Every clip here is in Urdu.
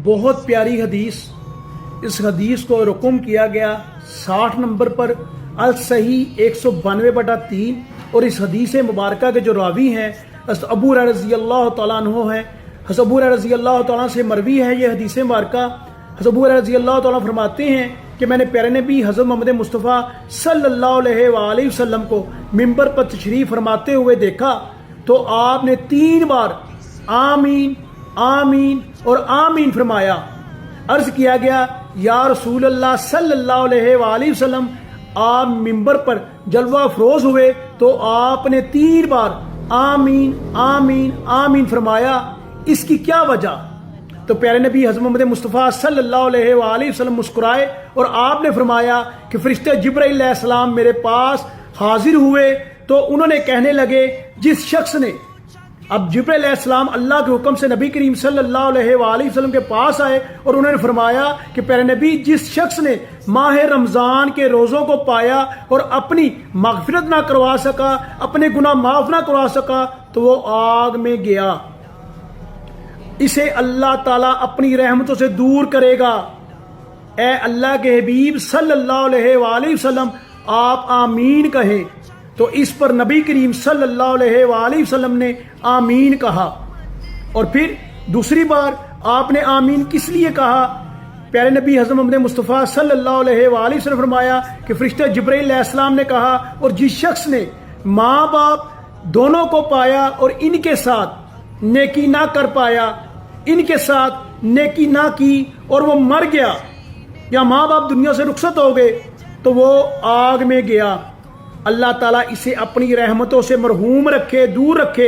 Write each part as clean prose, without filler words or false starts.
بہت پیاری حدیث، اس حدیث کو رقم کیا گیا 60 نمبر پر، الصحیح 192/3، اور اس حدیث مبارکہ کے جو راوی ہیں حضرت ابو ہریرہ رضی اللہ تعالیٰ عنہ ہیں۔ حضرت ابو ہریرہ رضی اللہ تعالیٰ سے مروی ہے یہ حدیث مبارکہ۔ حضرت ابو ہریرہ رضی اللہ تعالیٰ فرماتے ہیں کہ میں نے پیارے نبی حضرت محمد مصطفیٰ صلی اللہ علیہ وآلہ وسلم کو ممبر پر تشریف فرماتے ہوئے دیکھا تو آپ نے 3 بار آمین آمین اور آمین فرمایا۔ عرض کیا گیا یا رسول اللہ صلی اللہ علیہ وآلہ وسلم، آپ ممبر پر جلوہ افروز ہوئے تو آپ نے 3 بار آمین آمین آمین فرمایا، اس کی کیا وجہ؟ تو پیارے نبی حضرت محمد مصطفیٰ صلی اللہ علیہ وآلہ وسلم مسکرائے اور آپ نے فرمایا کہ فرشتے جبرائیل علیہ السلام میرے پاس حاضر ہوئے تو انہوں نے کہنے لگے جس شخص نے، اب جبرائیل علیہ السلام اللہ کے حکم سے نبی کریم صلی اللہ علیہ وآلہ وسلم کے پاس آئے اور انہوں نے فرمایا کہ پیارے نبی جس شخص نے ماہ رمضان کے روزوں کو پایا اور اپنی مغفرت نہ کروا سکا، اپنے گناہ معاف نہ کروا سکا تو وہ آگ میں گیا، اسے اللہ تعالیٰ اپنی رحمتوں سے دور کرے گا۔ اے اللہ کے حبیب صلی اللہ علیہ وآلہ وسلم، آپ آمین کہیں۔ تو اس پر نبی کریم صلی اللہ علیہ وآلہ وسلم نے آمین کہا۔ اور پھر دوسری بار آپ نے آمین کس لیے کہا؟ پیارے نبی حضرت محمد مصطفیٰ صلی اللہ علیہ وآلہ وسلم فرمایا کہ فرشتہ جبرائیل علیہ السلام نے کہا اور جس شخص نے ماں باپ دونوں کو پایا اور ان کے ساتھ نیکی نہ کر پایا، ان کے ساتھ نیکی نہ کی اور وہ مر گیا یا ماں باپ دنیا سے رخصت ہو گئے تو وہ آگ میں گیا، اللہ تعالیٰ اسے اپنی رحمتوں سے مرحوم رکھے، دور رکھے۔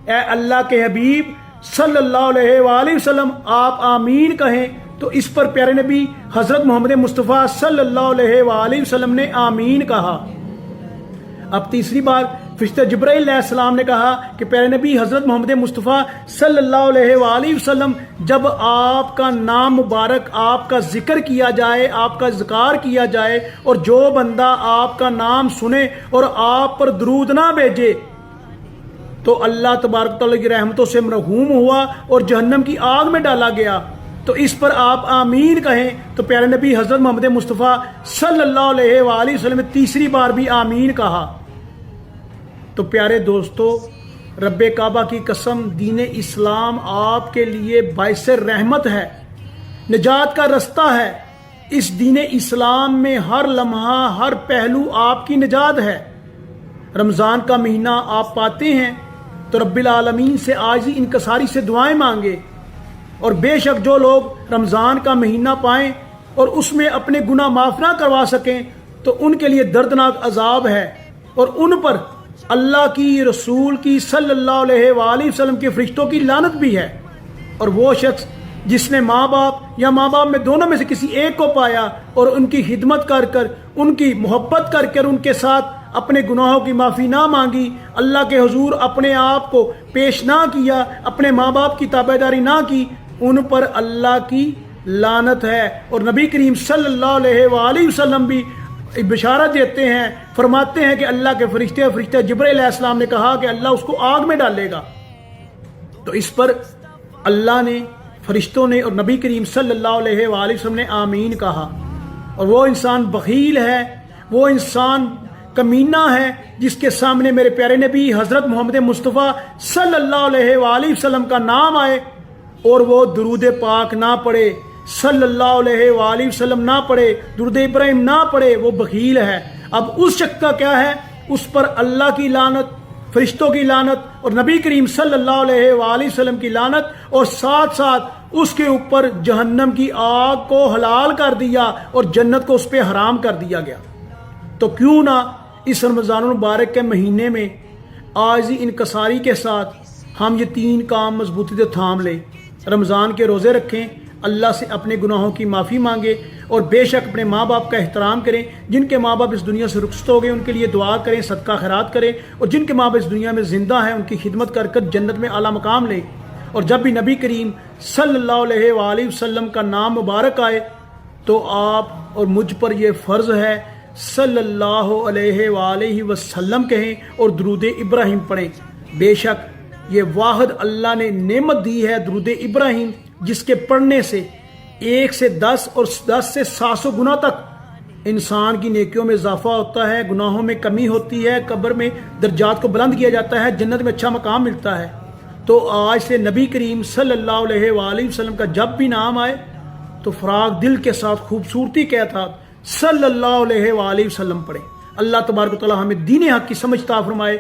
اے اللہ کے حبیب صلی اللہ علیہ وآلہ وسلم، آپ آمین کہیں۔ تو اس پر پیارے نبی حضرت محمد مصطفیٰ صلی اللہ علیہ وآلہ وسلم نے آمین کہا۔ اب تیسری بار فرشتہ جبرائیل علیہ السلام نے کہا کہ پیارے نبی حضرت محمد مصطفیٰ صلی اللہ علیہ وآلہ وسلم، جب آپ کا نام مبارک، آپ کا ذکر کیا جائے، آپ کا ذکار کیا جائے اور جو بندہ آپ کا نام سنے اور آپ پر درود نہ بھیجے تو اللہ تبارک تعالیٰ کی رحمتوں سے محروم ہوا اور جہنم کی آگ میں ڈالا گیا۔ تو اس پر آپ آمین کہیں۔ تو پیارے نبی حضرت محمد مصطفیٰ صلی اللہ علیہ وآلہ وسلم نے تیسری بار بھی آمین کہا۔ تو پیارے دوستو، رب کعبہ کی قسم، دین اسلام آپ کے لیے باعث رحمت ہے، نجات کا رستہ ہے۔ اس دین اسلام میں ہر لمحہ، ہر پہلو آپ کی نجات ہے۔ رمضان کا مہینہ آپ پاتے ہیں تو رب العالمین سے عاجزی انکساری سے دعائیں مانگے، اور بے شک جو لوگ رمضان کا مہینہ پائیں اور اس میں اپنے گناہ معاف نہ کروا سکیں تو ان کے لیے دردناک عذاب ہے، اور ان پر اللہ کی، رسول کی صلی اللہ علیہ وآلہ وسلم کے فرشتوں کی لعنت بھی ہے۔ اور وہ شخص جس نے ماں باپ یا ماں باپ میں دونوں میں سے کسی ایک کو پایا اور ان کی خدمت کر کر، ان کی محبت کر کر ان کے ساتھ اپنے گناہوں کی معافی نہ مانگی، اللہ کے حضور اپنے آپ کو پیش نہ کیا، اپنے ماں باپ کی تابعداری نہ کی، ان پر اللہ کی لعنت ہے۔ اور نبی کریم صلی اللہ علیہ وآلہ وسلم بھی بشارت دیتے ہیں، فرماتے ہیں کہ اللہ کے فرشتے جبرائیل علیہ السلام نے کہا کہ اللہ اس کو آگ میں ڈالے گا۔ تو اس پر اللہ نے، فرشتوں نے اور نبی کریم صلی اللہ علیہ وآلہ وسلم نے آمین کہا۔ اور وہ انسان بخیل ہے، وہ انسان کمینہ ہے جس کے سامنے میرے پیارے نبی حضرت محمد مصطفیٰ صلی اللہ علیہ وآلہ وسلم کا نام آئے اور وہ درود پاک نہ پڑھے، صلی اللہ علیہ وآلہ وسلم نہ پڑھے، درود ابراہیم نہ پڑھے، وہ بخیل ہے۔ اب اس شخص کا کیا ہے؟ اس پر اللہ کی لعنت، فرشتوں کی لعنت اور نبی کریم صلی اللہ علیہ وآلہ وسلم کی لعنت، اور ساتھ ساتھ اس کے اوپر جہنم کی آگ کو حلال کر دیا اور جنت کو اس پہ حرام کر دیا گیا۔ تو کیوں نہ اس رمضان المبارک کے مہینے میں عاجزی انکساری کے ساتھ ہم یہ 3 کام مضبوطی سے تھام لیں۔ رمضان کے روزے رکھیں، اللہ سے اپنے گناہوں کی معافی مانگے، اور بے شک اپنے ماں باپ کا احترام کریں۔ جن کے ماں باپ اس دنیا سے رخصت ہو گئے ان کے لیے دعا کریں، صدقہ خیرات کریں، اور جن کے ماں باپ اس دنیا میں زندہ ہیں ان کی خدمت کر کر جنت میں اعلیٰ مقام لیں۔ اور جب بھی نبی کریم صلی اللہ علیہ وآلہ وسلم کا نام مبارک آئے تو آپ اور مجھ پر یہ فرض ہے صلی اللہ علیہ وآلہ وسلم کہیں اور درود ابراہیم پڑھیں۔ بے شک یہ واحد اللہ نے نعمت دی ہے درود ابراہیم، جس کے پڑھنے سے 1 سے 10 اور 10 سے 700 گنا تک انسان کی نیکیوں میں اضافہ ہوتا ہے، گناہوں میں کمی ہوتی ہے، قبر میں درجات کو بلند کیا جاتا ہے، جنت میں اچھا مقام ملتا ہے۔ تو آج سے نبی کریم صلی اللہ علیہ وآلہ وسلم کا جب بھی نام آئے تو فراغ دل کے ساتھ خوبصورتی کے ساتھ صلی اللہ علیہ وآلہ وسلم پڑھیں۔ اللہ تبارک و تعالی ہمیں دین حق کی سمجھ عطا فرمائے۔